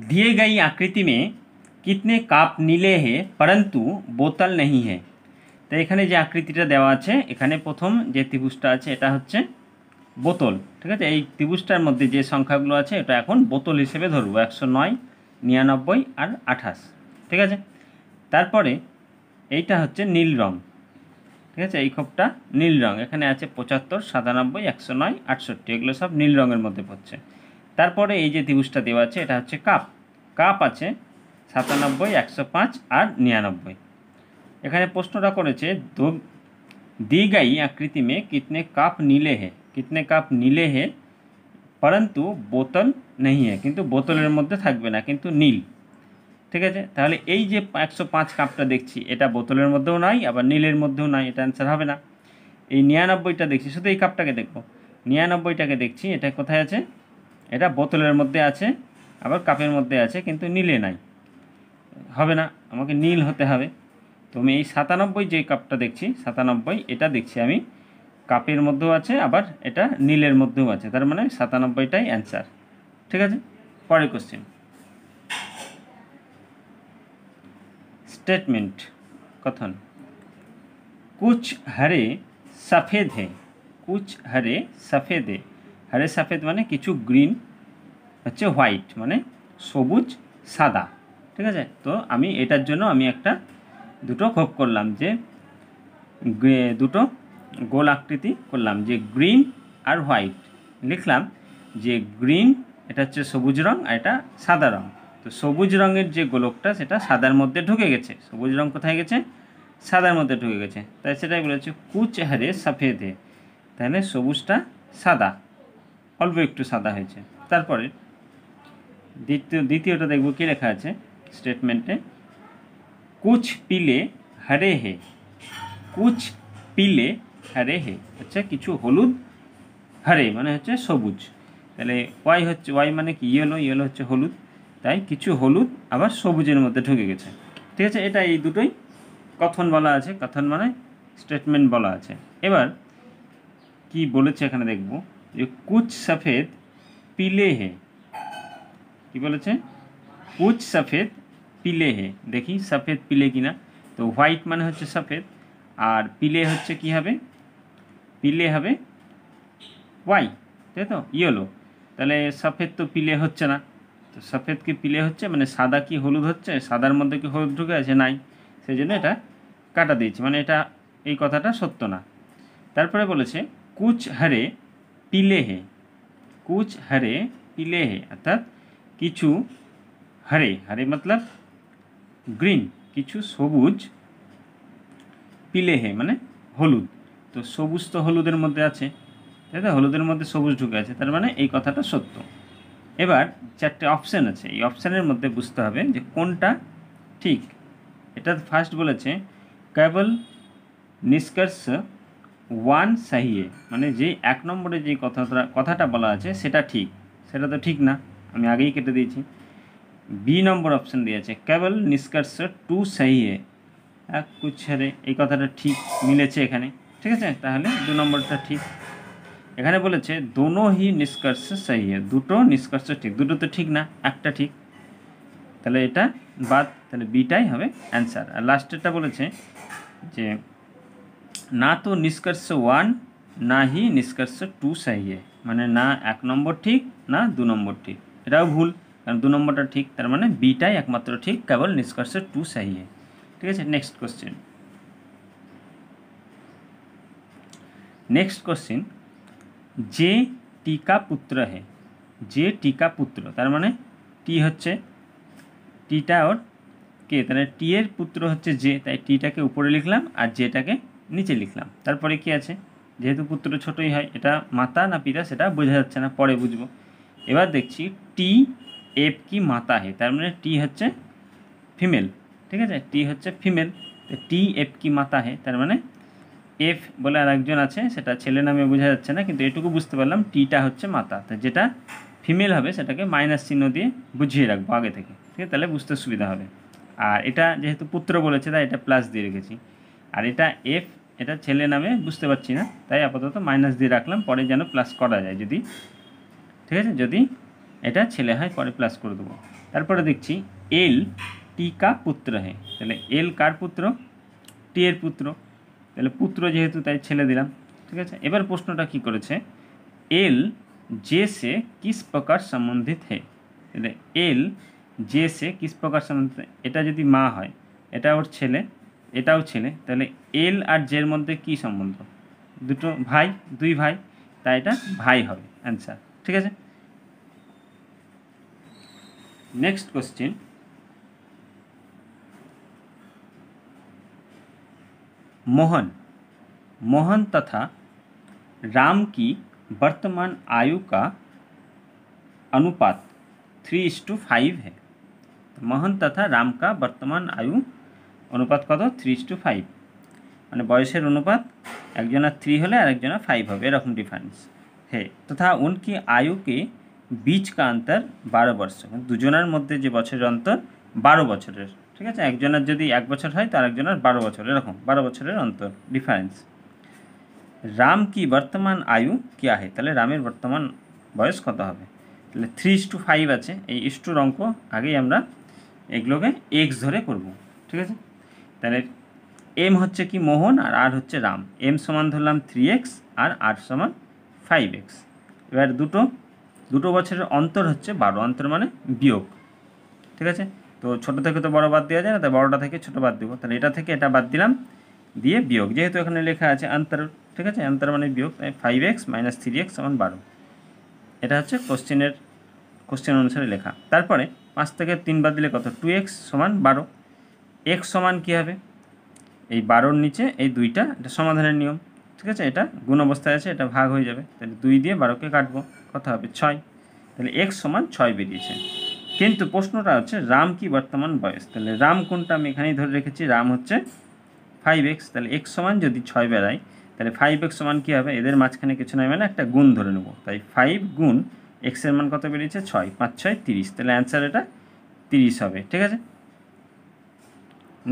दिए गई आकृति में कितने काप नीले हैं परंतु बोतल नहीं है। तो এখানে যে আকৃতিটা দেওয়া আছে এখানে প্রথম যে ত্রিভুজটা আছে এটা হচ্ছে বোতল, ঠিক আছে। এই ত্রিভুজটার মধ্যে যে সংখ্যাগুলো আছে এটা এখন বোতল হিসেবে ধরবো, 109, 99 আর 28, ঠিক আছে। তারপরে এইটা হচ্ছে নীল রং, ঠিক আছে। এই খোপটা নীল রং, এখানে আছে 75, 97, 109, 68, এগুলো সব নীল রঙের মধ্যে পড়ছে। তারপরে এই যে ত্রিভুজটা দেওয়া আছে এটা হচ্ছে কাপ, কাপ আছে 97, 105 আর 99। এখানে প্রশ্নটা করেছে दी गई आकृति में कितने काप नीले हैं, कितने काप नीले हैं परंतु बोतल नहीं है, किंतु बोतलेर मध्य থাকবে না কিন্তু নীল, ঠিক আছে। তাহলে এই যে 105 কাপটা দেখছি এটা বোতলের মধ্যেও নাই আবার নীলের মধ্যেও নাই, এটা অ্যান্সার হবে না। এই 99টা দেখছি, শুধু এই কাপটাকে দেখব, 99টাকে দেখছি এটা কোথায় আছে, এটা বোতলের মধ্যে আছে আবার কাপের মধ্যে আছে কিন্তু নীলে নাই, হবে না, আমাকে নীল হতে হবে। তো আমি এই 97 যে কাপটা দেখছি 97 এটা দেখছি আমি কাপের মধ্যেও আছে আবার এটা নীলের মধ্যেও আছে, তার মানে 97টাই অ্যান্সার, ঠিক আছে। পরের কোশ্চেন, स्टेटमेंट कथन, कुछ हरे सफ़ेद है, कुछ हरे सफ़ेद है, हरे सफ़ेद माने किछु ग्रीन হচ্ছে হোয়াইট মানে সবুজ সাদা, ঠিক আছে। তো আমি এটার জন্য আমি একটা দুটো খোপ করলাম, যে দুটো গোল আকৃতি করলাম, যে গ্রিন আর হোয়াইট লিখলাম, যে গ্রিন এটা হচ্ছে সবুজ রং আর এটা সাদা রং। তো সবুজ রঙের যে গোলকটা সেটা সাদার মধ্যে ঢুকে গেছে, সবুজ রং কোথায় গেছে, সাদার মধ্যে ঢুকে গেছে, তাই সেটাই বলেছে কুচ হারে সফেদ হে, তাহলে সবুজটা সাদা, অল্প একটু সাদা হয়েছে। তারপরে দ্বিতীয়টা দেখব কি লেখা আছে স্টেটমেন্টে, কুচ পিলে হরে হে, কুচ পিলে হরে হে হচ্ছে কিছু হলুদ, হরে মানে হচ্ছে সবুজ, তাহলে ওয়াই হচ্ছে ওয়াই মানে কি ইয়েলো, ইয়েলো হচ্ছে হলুদ, তাই কিছু হলুদ আবার সবুজের মধ্যে ঢুকে গেছে, ঠিক আছে। এটা এই দুটোই কথন বলা আছে, কথন মানে স্টেটমেন্ট বলা আছে। এবার কি বলেছে এখানে দেখব, যে কুচ সফেদ পিলে হে, কি বলেছে, কুচ সফেদ পিলে হে, দেখি সফেদ পিলে কিনা। তো হোয়াইট মানে হচ্ছে সফেদ আর পিলে হচ্ছে কি হবে, পিলে হবে ওয়াই, তাই তো ইয়েলো, তাহলে সফেদ তো পিলে হচ্ছে না, তো সফেদ কি পিলে হচ্ছে মানে সাদা কি হলুদ হচ্ছে, সাদার মধ্যে কি হলুদ ঢুকে আছে, নাই, সেই জন্য এটা কাটা দিয়েছি, মানে এটা এই কথাটা সত্য না। তারপরে বলেছে কুচ হরে পিলে হে, কুচ হরে পিলে হে অর্থাৎ কিছু হরে, হরে মতলব গ্রিন, কিছু সবুজ, পিলে হে মানে হলুদ, তো সবুজ তো হলুদের মধ্যে আছে, তাই তো, হলুদের মধ্যে সবুজ ঢুকে আছে, তার মানে এই কথাটা সত্য। এবার 4টে অপশান আছে, এই অপশানের মধ্যে বুঝতে হবে যে কোনটা ঠিক। এটা ফার্স্ট বলেছে কেবল নিষ্কর্ষ ওয়ান সাহিয়ে, মানে যে 1 নম্বরে যে কথাটা বলা আছে সেটা ঠিক, সেটা তো ঠিক না, আমি আগেই কেটে দিয়েছি। বি নম্বর অপশান দিয়েছে কেবল নিষ্কর্ষ 2 সাহিয়ে, কুছ হরে এই কথাটা ঠিক মিলেছে এখানে, ঠিক আছে, তাহলে 2 নম্বরটা ঠিক। এখানে বলেছে দোনো হি নিষ্কর্ষ সহি है, দুটো নিষ্কর্ষ ঠিক, দুটো তো ঠিক না, একটা ঠিক, তাহলে এটা বাদ, তাহলে বিটাই হবে অ্যান্সার। আর লাস্টেরটা বলেছে যে না তো নিষ্কর্ষ 1 না হি নিষ্কর্ষ 2 সহি है, মানে না 1 নম্বর ঠিক না 2 নম্বর ঠিক, এটাও ভুল, কারণ 2 নম্বরটা ঠিক, তার মানে বিটাই একমাত্র ঠিক, কেবল নিষ্কর্ষ 2 সহি है, ঠিক আছে। নেক্সট কোশ্চেন, নেক্সট কোশ্চেন, যে টিকা পুত্র হে, যে টিকা পুত্র তার মানে টি হচ্ছে টিটা ওর কে, তাহলে টি এর পুত্র হচ্ছে যে, তাই টিটাকে উপরে লিখলাম আর জেটাকে নিচে লিখলাম। তারপরে কি আছে, যেহেতু পুত্র ছোটই হয়, এটা মাতা না পিতা সেটা বোঝা যাচ্ছে না, পরে বুঝবো। এবার দেখছি টি এফ কি মাতা হে, তার মানে টি হচ্ছে ফিমেল, ঠিক আছে, টি হচ্ছে ফিমেল, তো টি এফ কি মাতা হে, তার মানে এফ বলে আর একজন আছে, সেটা ছেলে নামে বোঝা যাচ্ছে না, কিন্তু এটুকু বুঝতে পারলাম টিটা হচ্ছে মাতা, তো যেটা ফিমেল হবে সেটাকে মাইনাস চিহ্ন দিয়ে বুঝিয়ে রাখবো আগে থেকে, ঠিক আছে, তাহলে বুঝতে সুবিধা হবে। আর এটা যেহেতু পুত্র বলেছে তাই এটা প্লাস দিয়ে রেখেছি, আর এটা এফ এটা ছেলে নামে বুঝতে পারছি না, তাই আপাতত মাইনাস দিয়ে রাখলাম, পরে যেন প্লাস করা যায় যদি, ঠিক আছে, যদি এটা ছেলে হয়, পরে প্লাস করে দেবো। তারপরে দেখছি এল টি কা পুত্র হে, তাহলে এল কার পুত্র? টি এর পুত্র, তাহলে পুত্র যেহেতু তাই ছেলে দিলাম। ঠিক আছে, এবার প্রশ্নটা কি করেছে, এল যে সে কিস প্রকার সম্বন্ধিত হে, তাহলে এল যে সে কিস প্রকার সম্বন্ধিত, এটা যদি মা হয়, এটা ওর ছেলে, এটাও ছেলে, তাহলে এল আর জের মধ্যে কি সম্বন্ধ? দুটো ভাই, দুই ভাই, তাই এটা ভাই হবে অ্যান্সার। ঠিক আছে, नेक्स्ट क्वेश्चन, मोहन मोहन तथा राम की वर्तमान आयु का अनुपात 3:5 है। मोहन तथा राम का वर्तमान आयु अनुपात कत? 3:5, মানে বয়সের অনুপাত একজনের 3 হলে আর একজনের 5 হবে, এরকম ডিফারেন্স है। तथा उनकी आयु के बीच का अंतर 12 वर्ष, দুজনের মধ্যে যে বছরের অন্তর 12 বছরের। ঠিক আছে, একজনের যদি 1 বছর হয় তার একজনের 12 বছর, এরকম 12 বছরের অন্তর ডিফারেন্স। রাম কি বর্তমান আয়ু क्या है, তাহলে রামের বর্তমান বয়স কত হবে? তাহলে 3:5 আছে, এই ইস্টুর অঙ্ক আগেই আমরা এগুলোকে এক্স ধরে করব। ঠিক আছে, তাহলে এম হচ্ছে কি মোহন আর আর হচ্ছে রাম, এম সমান ধরলাম 3x আর আর সমান 5x। এবার দুটো বছরের অন্তর হচ্ছে 12, অন্তর মানে বিয়োগ। ঠিক আছে, তো ছোট থেকে তো বড় বাদ দেওয়া যায় না, তাই বড়টা থেকে ছোট বাদ দেবো, তাহলে এটা থেকে এটা বাদ দিলাম, দিয়ে বিয়োগ, যেহেতু এখানে লেখা আছে অন্তর। ঠিক আছে, অন্তর মানে বিয়োগ, তাই 5x - 3x = 12। এটা হচ্ছে কোশ্চেন অনুসারে লেখা। তারপরে 5 থেকে 3 বাদ দিলে কত? 2x = 12। x সমান কী হবে? এই 12-র নিচে এই 2টা, এটা সমাধানের নিয়ম। ঠিক আছে, এটা গুণ অবস্থায় আছে, এটা ভাগ হয়ে যাবে, তাহলে 2 দিয়ে 12কে কাটবো, কত হবে? 6। তাহলে x = 6 বেরিয়েছে। কিন্তু প্রশ্নটা হচ্ছে রাম কি বর্তমান বয়স, তাহলে রাম কোনটা আমি এখানেই ধরে রেখেছি, রাম হচ্ছে 5x, তাহলে x সমান যদি 6 বেরায়, তাহলে 5x সমান কী হবে? এদের মাঝখানে কিছু নয়, মানে একটা গুণ ধরে নেব, তাই 5 গুণ x এর মান কত বেরিয়েছে? 6, 5 6 30, তাহলে অ্যান্সার এটা 30 হবে। ঠিক আছে,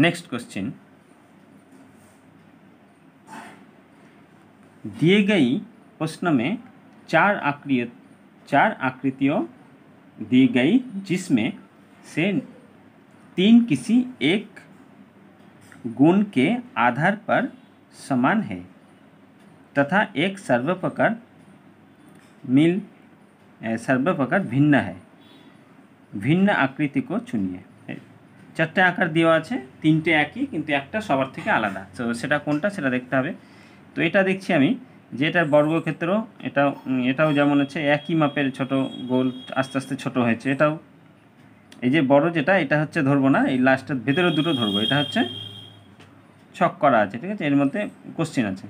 नेक्स्ट क्वेश्चन, दिए गई प्रश्न में 4 आकृतियों दी गई जिसमें से 3 किसी एक गुण के आधार पर समान है तथा एक सर्वप्रकार भिन्न है। भिन्न आकृति को चुनिए। 4টে আকার দেওয়া আছে, 3টে একই কিন্তু একটা সবার থেকে আলাদা, তো সেটা কোনটা সেটা দেখতে হবে। তো এটা দেখছি আমি যে এটার বর্গক্ষেত্র, এটাও যেমন হচ্ছে একই মাপের ছোট গোল, আস্তে আস্তে ছোট হয়েছে। এটাও এই যে বড় যেটা, এটা হচ্ছে ধরবো না, এই লাস্টের ভেতরে দুটো ধরবো, এটা হচ্ছে ছক করা আছে। ঠিক আছে, এর মধ্যে কোশ্চেন আছে,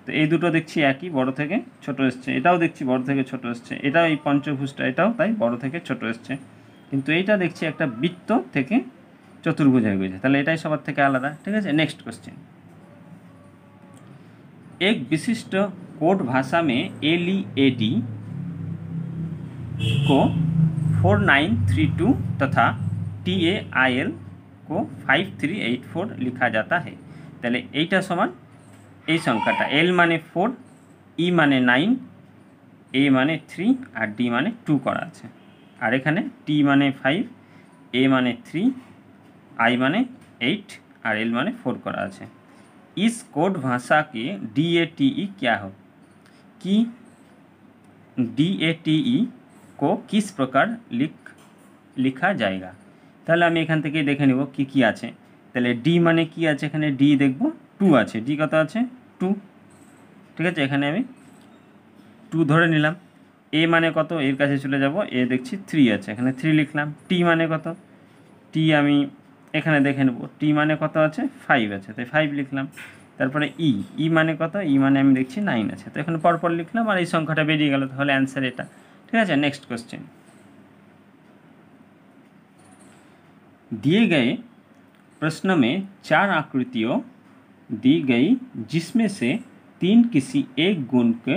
তো এই দুটো দেখছি একই, বড় থেকে ছোট এসছে, এটাও দেখছি বড় থেকে ছোট এসছে, এটাও এই পঞ্চভুজটা, এটাও তাই বড় থেকে ছোট এসছে, কিন্তু এইটা দেখছি একটা বৃত্ত থেকে चतुर्भुज হয়ে গেছে, তাহলে এটাই সবার থেকে আলাদা। ঠিক আছে, नेक्स्ट क्वेश्चन, एक विशिष्ट कोड भाषा में LEAD को 4932 तथा TAIL को 5384 लिखा जाता है। তাহলে এইটা সমান এই সংখ্যাটা, L মানে 4, E মানে 9, A মানে 3 আর D মানে 2 করা আছে, আর এখানে T মানে 5, A মানে 3, I माने 8 और L माने 4 करा আছে। इस कोड भाषा के DATE क्या हो कि DATE को किस प्रकार लिखा जाएगा। তাহলে আমি এখান থেকে দেখে নেব কি কি আছে। তাহলে D মানে কি আছে, এখানে D দেখব 2 আছে, D কত আছে? 2। ঠিক আছে, এখানে আমি 2 ধরে নিলাম। A মানে কত, এর কাছে চলে যাব, A দেখছি 3 আছে, এখানে 3 লিখলাম। T মানে কত, T আমি এখানে দেখে নেব, টি মানে কত আছে? 5 আছে, তাই 5 লিখলাম। তারপরে ই মানে কত, ই মানে আমি দেখছি 9 আছে, তো এখানে পরপর লিখলাম আর এই সংখ্যাটা বেরিয়ে গেল, তাহলে অ্যান্সার এটা। ঠিক আছে, नेक्स्ट क्वेश्चन, दिए गए प्रश्न में 4 आकृतियों दी गई जिसमें से 3 किसी एक गुण के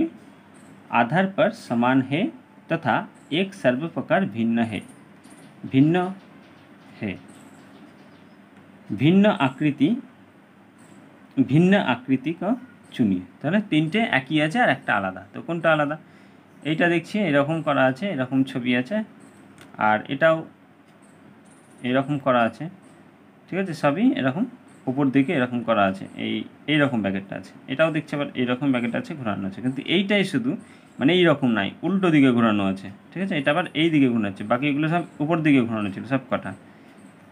आधार पर समान है तथा एक सर्वप्रकार भिन्न है। भिन्न आकृति को चुनिए। তাহলে 3টে একই আছে আর একটা আলাদা, তো কোনটা আলাদা? এইটা দেখছি এরকম করা আছে, এরকম ছবি আছে, আর এটাও এরকম করা আছে, ঠিক আছে, সবই এরকম উপর দিকে এরকম করা আছে, এইরকম ব্যাকেটটা আছে, এটাও দেখছি আবার এইরকম ব্যাকেট আছে, ঘোরানো আছে, কিন্তু এইটাই শুধু মানে এইরকম নাই, উল্টো দিকে ঘোরানো আছে, ঠিক আছে, এটা আবার এই দিকে ঘোরাচ্ছে, বাকি এগুলো সব উপর দিকে ঘোরানো ছিল সব কটা,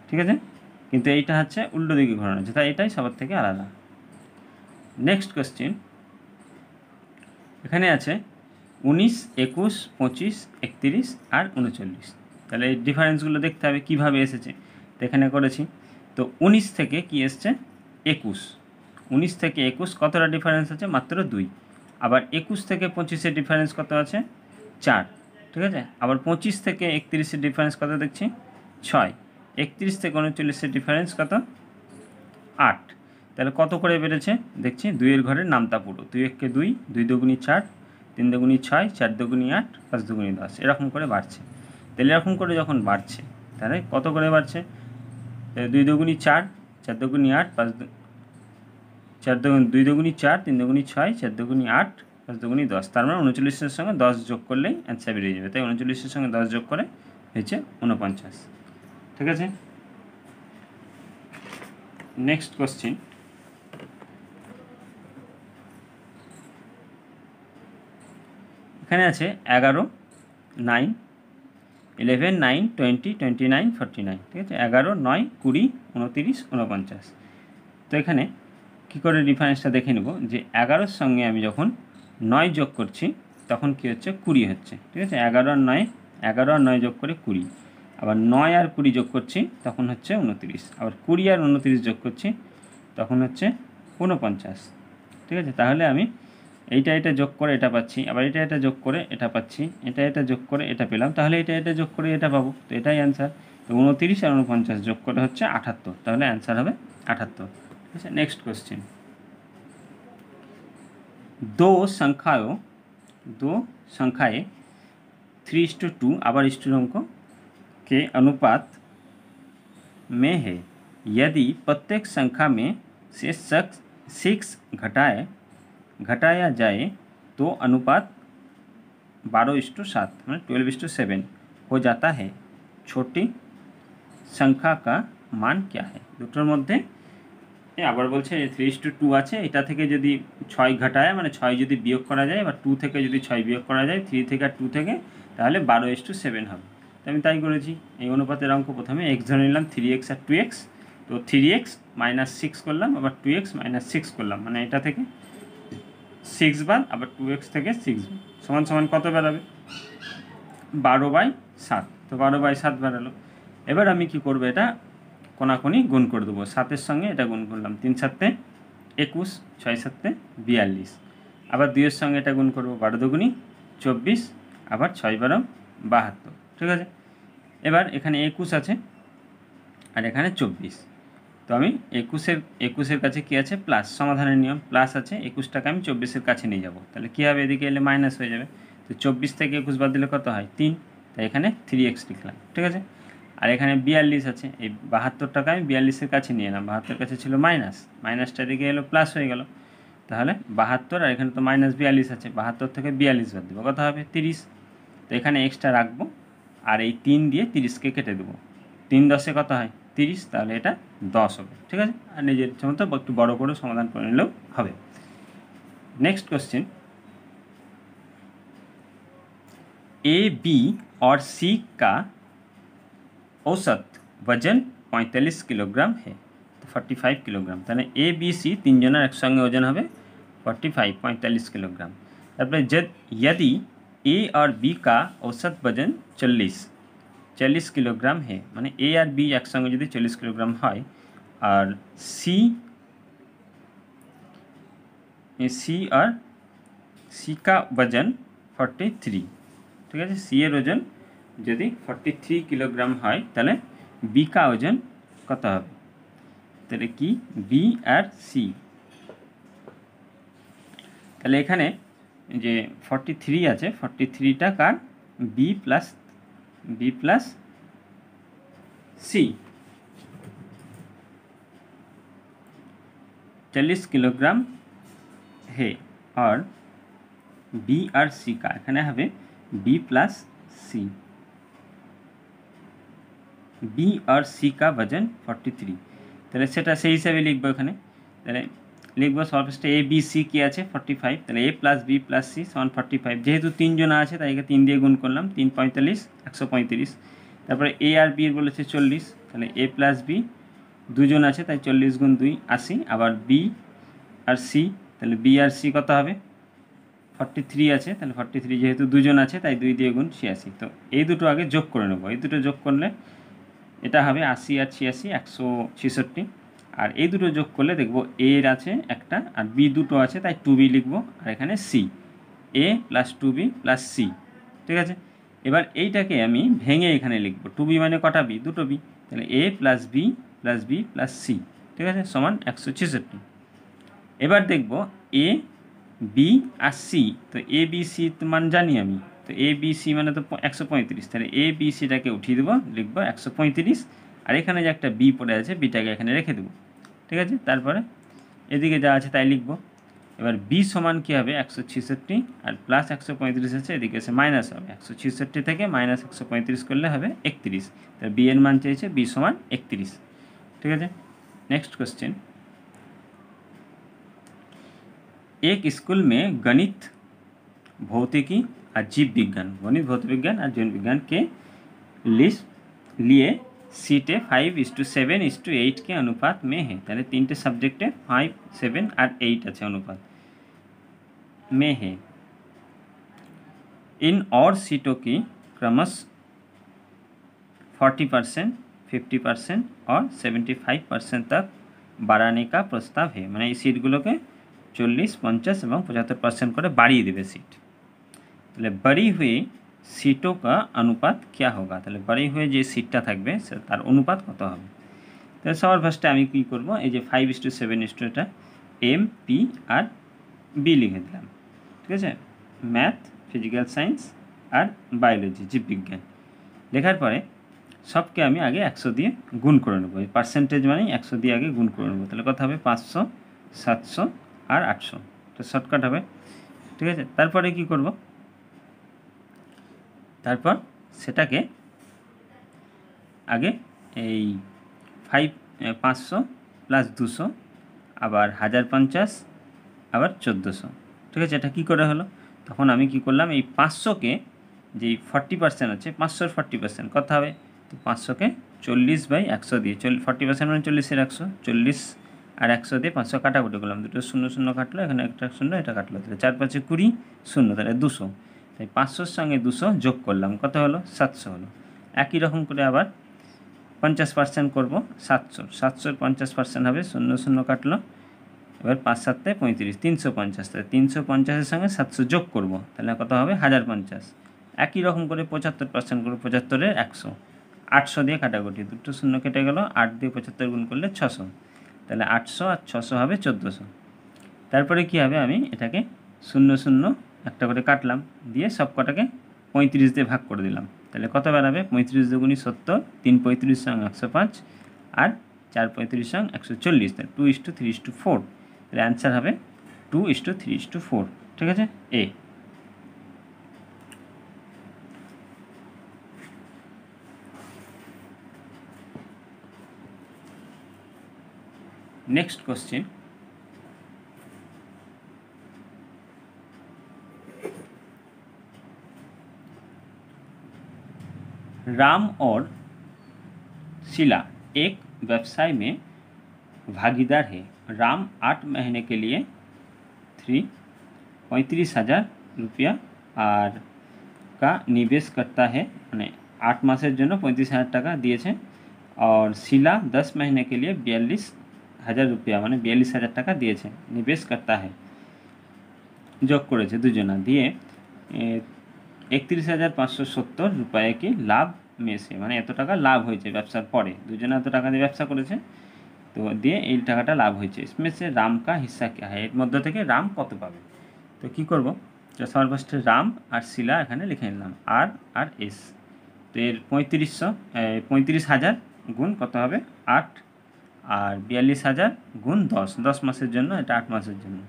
ঠিক আছে, কিন্তু এইটা হচ্ছে উল্টো দিকে ঘোরানো আছে, তাই এটাই সবার থেকে আলাদা। নেক্সট কোয়েশ্চেন, এখানে আছে 19, 21, 25, 31 আর 39। তাহলে এই ডিফারেন্সগুলো দেখতে হবে কীভাবে এসেছে, তো এখানে করেছি। তো 19 থেকে কি এসছে 21, 19 থেকে 21 কতটা ডিফারেন্স আছে, মাত্র 2। আবার 21 থেকে 25-এর ডিফারেন্স কত আছে, 4, ঠিক আছে। আবার 25 থেকে 31-এর ডিফারেন্স কত দেখছি, 6। 31 থেকে 39-এর ডিফারেন্স কত, 8। তাহলে কত করে বেড়েছে দেখছি, 2-এর ঘরের নামতা পুরো, 2 1 2, 2 দুগুণী 4, 3 দুগুণী 6, 4 দুগুণী 8, 5 দুগুণী 10, এরকম করে বাড়ছে। তাহলে এরকম করে যখন বাড়ছে তাহলে কত করে বাড়ছে, 2 দুগুণী 4, 4 দুগুণী 8, 2 দুগুণী 4, 3 দুগুণী 6, 4 দুগুণী 8, 5 দুগুণী 10, তার মানে 39-এর সঙ্গে 10 যোগ করলেই অ্যান্সার বেরিয়ে যাবে। তাই 39-এর সঙ্গে 10 যোগ করে হয়েছে 49, ঠিক আছে। নেক্সট কোশ্চেন, এখানে আছে 11, 9, 11, 9, 20, 29, 49, ঠিক আছে, 11, 9, 20, 29, 49। তো এখানে কী করে ডিফারেন্সটা দেখে নেব, যে 11-র সঙ্গে আমি যখন 9 যোগ করছি তখন কী হচ্ছে, 20 হচ্ছে, ঠিক আছে, 11 আর 9 যোগ করে 20, আবার 9 আর 20 যোগ করছি তখন হচ্ছে 29, আবার 20 আর 29 যোগ করছি তখন হচ্ছে 49, ঠিক আছে। তাহলে আমি এটা যোগ করে এটা পাচ্ছি, আবার এটা যোগ করে এটা পাচ্ছি, এটা যোগ করে এটা পেলাম, তাহলে এটা যোগ করে এটা পাবো, তো এটাই অ্যান্সার। তো 29 আর 49 যোগ করে হচ্ছে 78, তাহলে অ্যান্সার হবে 78, ঠিক আছে। नेक्स्ट क्वेश्चन, दो संख्याएं 3:2 आवर स्थिरांकों के अनुपात में है। यदि प्रत्येक संख्या में से 6 घटाया जाए तो अनुपात 12:7 मतलब 12:7 हो जाता है। छोटी संख्या का मान क्या है। দুটোর মধ্যে আবার বলছে 3:2 আছে, এটা থেকে যদি 6 ঘটায় মানে 6 যদি বিয়োগ করা যায়, বা 2 থেকে যদি 6 বিয়োগ করা যায়, 3 থেকে আর 2 থেকে, তাহলে 12:7 হবে। তো আমি তাই করেছি, এই অনুপাতের অঙ্ক প্রথমে x ধরে নিলাম 3x আর 2x, তো 3x - 6 করলাম, আবার 2x - 6 করলাম, মানে এটা থেকে 6 বাদ, আবার 2x থেকে 6 সমান সমান কত বেরাবে, 12/7। তো 12/7 বেরালো। এবার আমি কি করব, এটা কোনাকুনি গুণ করে দেবো, 7-এর সঙ্গে এটা গুণ করলাম, 3 7 21, 6 7 42, আবার 2-এর সঙ্গে এটা গুণ করবো, 12 দুগুণী 24, আবার 6 12 72, ঠিক আছে। এবার এখানে 21 আছে আর এখানে 24, তো আমি 21-এর কাছে কি আছে, প্লাস, সমাধানের নিয়ম, প্লাস আছে, 21টাকে আমি 24-এর কাছে নিয়ে যাব, তাহলে কী হবে, এদিকে এলে মাইনাস হয়ে যাবে। তো 24 থেকে 21 বাদ দিলে কত হয়, 3, তাই এখানে 3x লিখলাম, ঠিক আছে। আর এখানে 42 আছে, এই 72টাকে আমি 42-এর কাছে নিয়ে এলাম, 72-এর কাছে ছিল মাইনাস, মাইনাসটা এদিকে এলো প্লাস হয়ে গেল, তাহলে 72, আর এখানে তো -42 আছে, 72 থেকে 42 বাদ দেবো, কত হবে 30। তো এখানে এক্সট্রা রাখবো, আর এই 3 দিয়ে 30কে কেটে দেবো, 3 10-এ কত হয় 30, তাহলে এটা 10 হবে, ঠিক আছে। আর নিজের ইচ্ছে মতো একটু বড় করে সমাধান করে নিলেও হবে। नेक्स्ट क्वेश्चन, ए बी और सी का औसत वजन 45 किलोग्राम है, तो 45 किलोग्राम, তাহলে ए बी सी তিনজনের একসঙ্গে ওজন হবে 45 किलोग्राम। তারপরে यदि ए और बी का औसत वजन 40 किलोग्राम है, মানে ए और बी একসঙ্গে যদি 40 किलोग्राम হয়, আর सी का वजन 43, ঠিক আছে, সি এর ওজন যদি 43 কিলোগ্রাম হয়, তাহলে বি কা ওজন কত হবে, তাহলে কি বি আর সি, তাহলে এখানে যে 43 আছে, 43টা কার, বি প্লাস सी 40 किलोग्राम है, और बी और सी का এখানে হবে বি প্লাস সি, बी और सी का वजन 43 তাহলে সেটা সেই হিসাবে লিখবো এখানে তাহলে লিখবো সর্বশেষে এ বি সি কি আছে 45 তাহলে A plus B plus C সমান 45 যেহেতু তিনজন আছে তাই একে 3 দিয়ে গুণ করলাম 3 45 135 তারপরে এ আর বি এর বলেছে 40 তাহলে এ প্লাস বি দুজন আছে তাই 40 গুণ 2 80 আবার বি আর সি তাহলে বি আর সি কত হবে 43 আছে তাহলে 43 যেহেতু দুজন আছে তাই 2 দিয়ে গুণ 86 তো এই দুটো আগে যোগ করে নেব এই দুটো যোগ করলে এটা হবে 80 আর 86 166 আর এই দুটো যোগ করলে দেখব এ এর আছে একটা আর বি দুটো আছে তাই 2b লিখব আর এখানে সি এ প্লাস 2b প্লাস সি ঠিক আছে এবার এইটাকে আমি ভেঙে এখানে লিখব 2b মানে কটা বি দুটো বি তাহলে A plus B plus B plus C ঠিক আছে সমান 166 এবার দেখব এ বি আর সি তো এ বি সি মান জানি আমি তো এ বি সি মানে তো 135 তাহলে এ বি সিটাকে উঠিয়ে দেবো লিখবো 135 আর এখানে যে একটা বি পড়ে আছে বিটাকে এখানে রেখে দেবো ঠিক আছে তারপরে এদিকে যা আছে তাই লিখবো এবার বি সমান কী হবে 166 আর প্লাস 135 আছে এদিকে এসে মাইনাস হবে 166 থেকে মাইনাস 135 করলে হবে 31 তাহলে বি এর মান চেয়েছে বি সমান 31 ঠিক আছে नेक्स्ट क्वेश्चन एक स्कूल में गणित भौतिकी और जीव विज्ञान गणित भौतिक विज्ञान और जीव विज्ञान के लिए सीटें 5:7:8 के अनुपात में है ताहले तीनटे सब्जेक्टे 5, 7 और 8 আছে अनुपात में है इन और सीटों की क्रमशः 40%, 50% और 75% तक बढ़ाने का प्रस्ताव है माने এই सीटগুলোকে 40, 50 এবং 75% করে বাড়িয়ে দেবে सीट তাহলে बढ़ी हुई सीटों का अनुपात क्या होगा তাহলে बढ़ी हुई যে सीटটা থাকবে তার অনুপাত কত হবে তাহলে সবার ফার্স্টে আমি কি করব এই যে 5:7 এটা এম পি আর বি লিখে দিলাম ঠিক আছে ম্যাথ ফিজিক্যাল সায়েন্স আর বায়োলজি জীববিজ্ঞান লেখার পরে सबके आमी आगे 100 दिए गुण करे नेब पार्सेंटेज माने 100 दिए आगे गुण करे नेब ताहले कत होबे 500 700 और 800 तो शर्टकाट होबे ठीक है तारपरे कि करब तारपर सेटाके आगे এই 500 प्लस 200 আবার 1050 আবার 1400 ঠিক আছে এটা কি করে হলো তখন আমি কি করলাম এই 500 কে যে 40% আছে 500 এর 40% কত হবে तो 500 के 40/100 दिए 40% মানে 40 এর 100 40 আর 100 দিয়ে 500 কাটাকুটি করলাম দুটো শূন্য শূন্য কাটলো এখানে একটা শূন্য এটা কাটলো তাহলে 4 5 20 শূন্য তাহলে 200 তাই 500 এর সঙ্গে 200 যোগ করলাম কত হলো 700 হলো একই রকম করে আবার 50% করব 700 700 এর 50% হবে শূন্য শূন্য কাটলো এবার 5 7 তে 35 350 তাহলে 350 এর সঙ্গে 700 যোগ করব তাহলে কত হবে 1050 একই রকম করে 75% করব 75 এর 100 800 দিয়ে কাটাকুটি দুটো শূন্য কেটে গেল 8 দিয়ে 75 গুণ করলে 600 তাহলে 800 আর 600 হবে 1400 তারপরে কি হবে আমি এটাকে শূন্য শূন্য একটা করে কাটলাম দিয়ে সব কটাকে 35 দিয়ে ভাগ করে দিলাম তাহলে কত বেরাবে 35 দুগুণী 70 3 35 সঙ্গে 105 আর 4 35 সঙ্গে 140 তাহলে 2:3:4 তাহলে आंसर হবে 2:3:4 ঠিক আছে এ नेक्स्ट क्वेश्चन राम और शीला एक व्यवसाय में भागीदार है राम 8 महीने के लिए 35,000 रुपया और का निवेश करता है मैंने 8 मासेर जोन्नो 35,000 टाका दिए और शीला 10 महीने के लिए 42,000 रुपया मैंने 42,000 टाका दिए निवेश करता है जोग करेছে দুজনা দিয়ে 31,570 रुपये की लाभ में से मैंने एत टाका लाभ হয়েছে ব্যবসার পরে দুজনা এত টাকা দিয়ে ব্যবসা করেছে তো দিয়ে এই টাকাটা লাভ হয়েছে इसमें से राम का हिस्सा क्या है এর মধ্যে থেকে রাম কত পাবে তো কি করব তো সর্বশেষ রাম আর शीला এখানে লিখে নিলাম আর আর এস তো এর 35,000 গুণ কত হবে 8 আর 42,000 গুণ 10 মাসের জন্য এটা 8 মাসের জন্য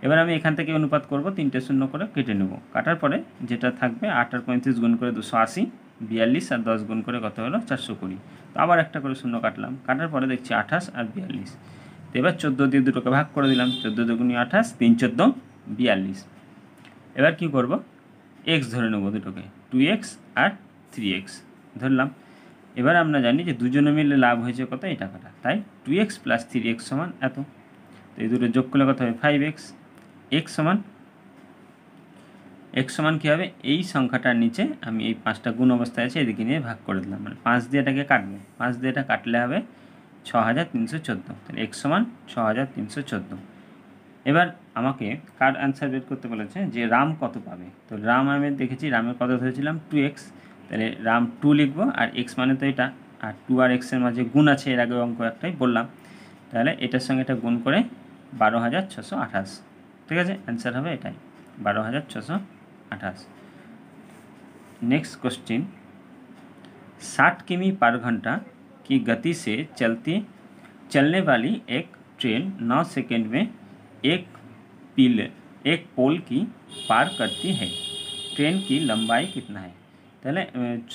এবার আমি এখান থেকে অনুপাত করব তিনটে শূন্য করে কেটে নেব কাটার পরে যেটা থাকবে 8 আর 35 গুণ করে 280 42 আর 10 গুণ করে কত হলো 420। তো আবার একটা করে শূন্য কাটলাম, কাটার পরে দেখছি 28 আর 42। তো এবার 14 দিয়ে দুটোকে ভাগ করে দিলাম, 14 দুগুণে 28, 3 14 42। এবার কি করব, এক্স ধরে নেব দুটোকে, 2x আর 3x ধরলাম। এবার আমরা জানি যে দুজনে মিলে লাভ হয়েছে কত, এই টাকাটা, তাই 2x + 3x সমান এত। তো এই দুটো যোগ করলে কত হবে 5x। x সমান কী হবে, এই সংখ্যাটার নিচে আমি এই 5টা গুণ অবস্থায় আছে এদিকে নিয়ে ভাগ করে দিলাম, মানে 5 দিয়ে এটাকে কাটবো, 5 দিয়ে এটা কাটলে হবে 6314। তাহলে x সমান 6314। এবার আমাকে কার অ্যান্সার বের করতে বলেছে যে রাম কত পাবে। তো রাম আমি দেখেছি, রামের কত ধরেছিলাম 2x, তাহলে রাম 2 লিখবো, আর x মানে তো এটা, আর 2 আর x এর মাঝে গুণ আছে, এর আগে অঙ্ক একটাই বললাম, তাহলে এটার সঙ্গে এটা গুণ করে 12628। ঠিক আছে, অ্যান্সার হবে এটাই 12628। नेक्स्ट क्वेश्चन, 60 किमी पर घंटा की गति से चलने वाली एक ट्रेन 9 सेकंड में एक पोल की पार करती है, ट्रेन की लंबाई कितना है। তাহলে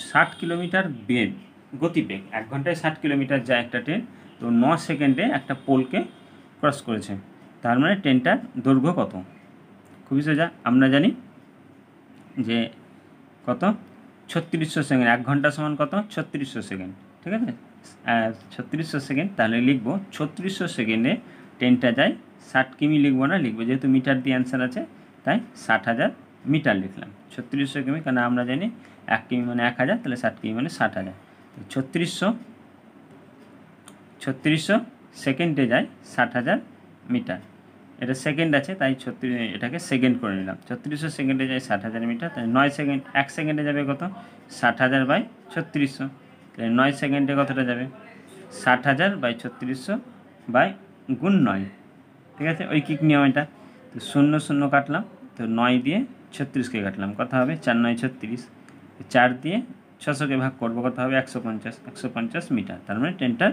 60 কিলোমিটার বেগ, গতিবেগ 1 ঘন্টায় 60 কিলোমিটার যায় একটা ট্রেন, তো 9 সেকেন্ডে একটা পোলকে ক্রস করেছে, তার মানে ট্রেনটার দৈর্ঘ্য কত। খুবই সোজা, আমরা জানি যে কত 3600 সেকেন্ড, 1 ঘন্টা সমান কত 3600 সেকেন্ড। ঠিক আছে, 3600 সেকেন্ড, তাহলে লিখব 3600 সেকেন্ডে ট্রেনটা যায় 60 কিমি, লিখবো না, লিখবো যেহেতু মিটার দিয়ে অ্যান্সার আছে তাই 60,000 মিটার লিখলাম। 3600 কিমি, কারণ আমরা জানি 1 কিমি মানে 1000, তাহলে 60 কিমি মানে 60,000। 3600 সেকেন্ডে যায় 60,000 মিটার, এটা সেকেন্ড আছে তাই এটাকে সেকেন্ড করে নিলাম। 3600 সেকেন্ডে যায় 60,000 মিটার, তাই 9 সেকেন্ড, 1 সেকেন্ডে যাবে কত 60,000 বাই 3600, তাহলে 9 সেকেন্ডে কতটা যাবে 60,000 বাই 3600 বাই গুণ 9। ঠিক আছে, ঐকিক নিয়ম এটা। তো 0 0 কাটলাম, তো 9 দিয়ে 36কে কাটলাম, কত হবে 4 9 36, 4 দিয়ে 600কে ভাগ করবো, কত হবে 150 মিটার, তার মানে ট্রেনটার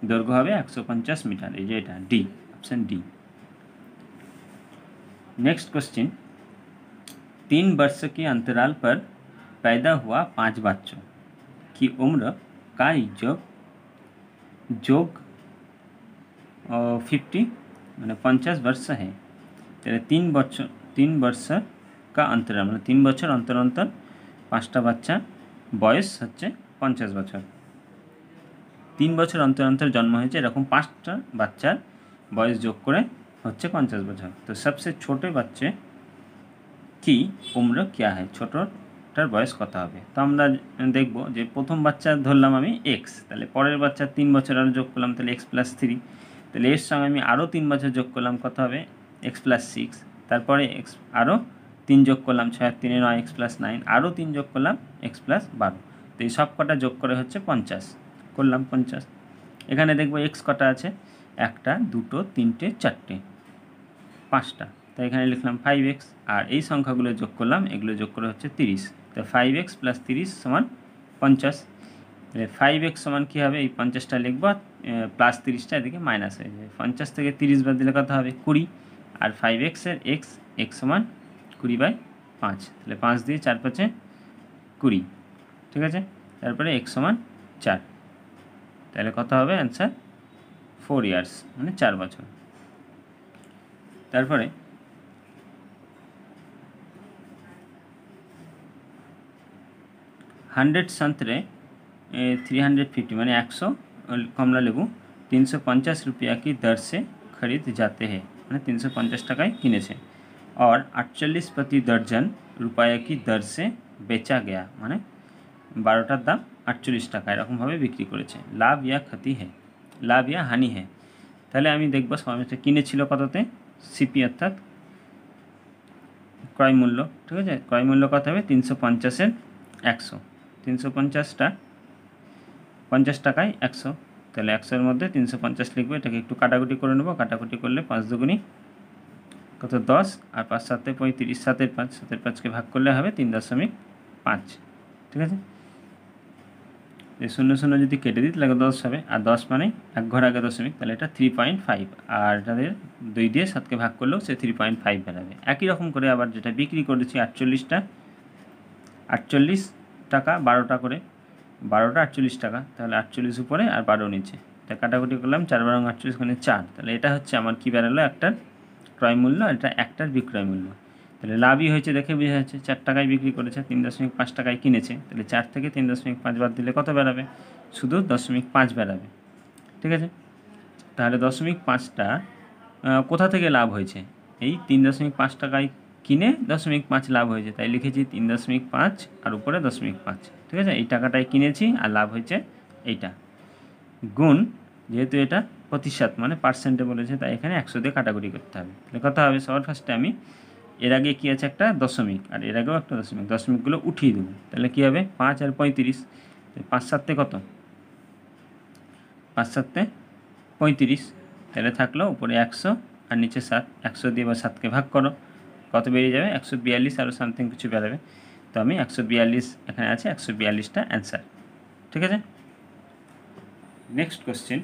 দৈর্ঘ্য হবে 150 মিটার। এই যে এটা D, option D. Next question, 3 वर्ष के अंतराल पर पैदा हुआ 5 बच्चों की उम्र का योग 50 मैंने 50 वर्ष है। तेरे 3 वर्ष का अंतराल मतलब 3 বছর অন্তর অন্তর 5টা বাচ্চা বয়স হচ্ছে 50 বছর। 3 বছর অন্তর অন্তর জন্ম হয়েছে এরকম 5টা বাচ্চার বয়স যোগ করে হচ্ছে 50 বছর। তো সবচেয়ে ছোটো বাচ্চা কি উম্র क्या है, ছোটোটার বয়স কত হবে। তো আমরা দেখব যে প্রথম বাচ্চা ধরলাম আমি এক্স, তাহলে পরের বাচ্চা 3 বছর আরও যোগ করলাম, তাহলে x + 3, তাহলে এর সঙ্গে আমি আরও 3 বছর যোগ করলাম, কত হবে x + 6, তারপরে x আরও 3 যোগ করলাম, 6 আর 3 9, x + 9, আরও 3 যোগ করলাম x + 12, তো এই সব কটা যোগ করে হচ্ছে 50 করলাম 50। এখানে দেখব x কটা আছে, 1টা 2টো 3টে 4টে 5টা, তাই এখানে লিখলাম 5x, আর এই সংখ্যাগুলো যোগ করলাম, এগুলো যোগ করে হচ্ছে 30, তো 5x + 30 সমান 50। 5x সমান কী হবে, এই 50টা লিখব প্লাস 30টা এদিকে মাইনাস হয়ে যাবে, 50 থেকে 30 বাদ দিলে কত হবে 20, আর 5x এর x সমান 20/5, তাহলে 5 দিয়ে 4 5 20। ঠিক আছে, তারপরে x সমান 4, তাহলে কত হবে অ্যান্সার 4 ইয়ার্স মানে 4 বছর। তারপরে 100 संतरे 350 माने 100 कमला लेबू 350 रुपया की दर से खरीद जाते हैं, मैंने 350 টাকায় কিনেছে, और 48 प्रति दर्जन रुपया की दर से बेचा गया, মানে 12টার দাম 48 টাকা এরকমভাবে বিক্রি করেছে। লাভ ইয়া ক্ষতি है, লাভ ইয়া হানি है, তাহলে আমি দেখব সমাবেশে কিনেছিল কততে, সিপি অর্থাৎ ক্রয় মূল্য। ঠিক আছে, ক্রয় মূল্য কত হবে 350-এর 100, 350টা 50 টাকায় 100, তাহলে 100-এর মধ্যে 350 লিখবো, এটাকে একটু কাটাকুটি করে নেব, কাটাকুটি করলে 5 দুগুণি কত 10, আর 5 7 35, 7 5, 7 5কে ভাগ করলে হবে 3.5। ঠিক আছে, এই 0 0 যদি কেটে দিই তাহলে 10 হবে, আর 10 মানে 1 ঘর আগে দশমিক, তাহলে এটা 3.5, আর এটাদের 2 দিয়ে 7কে ভাগ করলেও সে 3.5 বেরাবে। একই রকম করে আবার যেটা বিক্রি করেছি 48টা 48 টাকা 12টা করে, 12টা 48 টাকা, তাহলে 48 উপরে আর 12 নিচে, এটা কাটাকুটি করলাম, 4 বারং 48 মানে 4, তাহলে এটা হচ্ছে আমার কী বেরোলো, একটার ক্রয় মূল্য, এটা একটার বিক্রয় মূল্য। তাহলে লাভই হয়েছে, দেখে বোঝা যাচ্ছে 4 টাকায় বিক্রি করেছে, 3.5 টাকায় কিনেছে, তাহলে 4 থেকে 3.5 বাদ দিলে কত বেরাবে, শুধু 0.5 বেরাবে। ঠিক আছে, তাহলে 0.5টা কোথা থেকে লাভ হয়েছে, এই 3.5 টাকায় কিনে 0.5 লাভ হয়েছে, তাই লিখেছি 3.5 আর উপরে 0.5। ঠিক আছে, এই টাকাটায় কিনেছি আর লাভ হয়েছে এইটা, গুণ, যেহেতু এটা প্রতিশত মানে পার্সেন্টে বলেছে, তাই এখানে 100 দিয়ে কাটাকুটি করতে হবে। তাহলে কত হবে, সবার ফার্স্টে আমি এর আগে কী আছে, একটা দশমিক, আর এর আগেও একটা দশমিক, দশমিকগুলো উঠিয়ে দেবো, তাহলে কী হবে 5 আর 35, 5 7 কত, 5 7 35, তাহলে থাকলো উপরে 100 আর নিচে 7, 100 দিয়ে বা 7কে ভাগ করো, কত বেরিয়ে যাবে, 142 আরও সামথিং কিছু বেরোবে, তো আমি 142 এখানে আছে, 142টা অ্যান্সার। ঠিক আছে, নেক্সট কোশ্চেন।